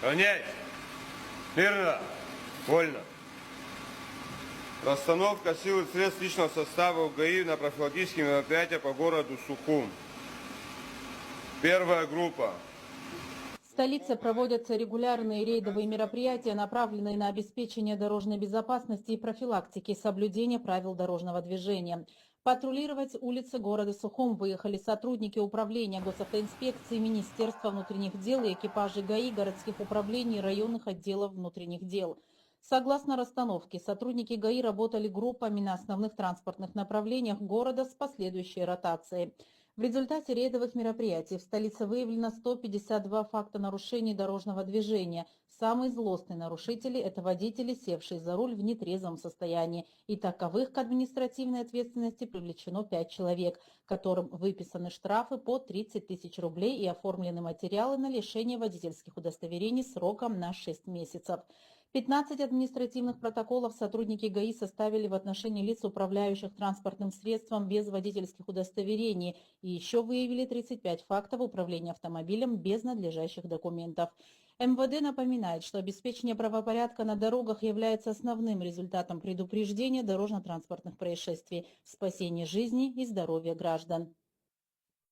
Ронять! Мирно! Вольно! Расстановка сил и средств личного состава УГАИ на профилактические мероприятия по городу Сухум. Первая группа. В столице проводятся регулярные рейдовые мероприятия, направленные на обеспечение дорожной безопасности и профилактики соблюдения правил дорожного движения. Патрулировать улицы города Сухум выехали сотрудники управления госавтоинспекции, Министерства внутренних дел и экипажи ГАИ, городских управлений и районных отделов внутренних дел. Согласно расстановке, сотрудники ГАИ работали группами на основных транспортных направлениях города с последующей ротацией. В результате рейдовых мероприятий в столице выявлено 152 факта нарушений дорожного движения. Самые злостные нарушители – это водители, севшие за руль в нетрезвом состоянии. И таковых к административной ответственности привлечено 5 человек, которым выписаны штрафы по 30 тысяч рублей и оформлены материалы на лишение водительских удостоверений сроком на 6 месяцев. 15 административных протоколов сотрудники ГАИ составили в отношении лиц, управляющих транспортным средством без водительских удостоверений, и еще выявили 35 фактов управления автомобилем без надлежащих документов. МВД напоминает, что обеспечение правопорядка на дорогах является основным результатом предупреждения дорожно-транспортных происшествий, спасения жизни и здоровья граждан.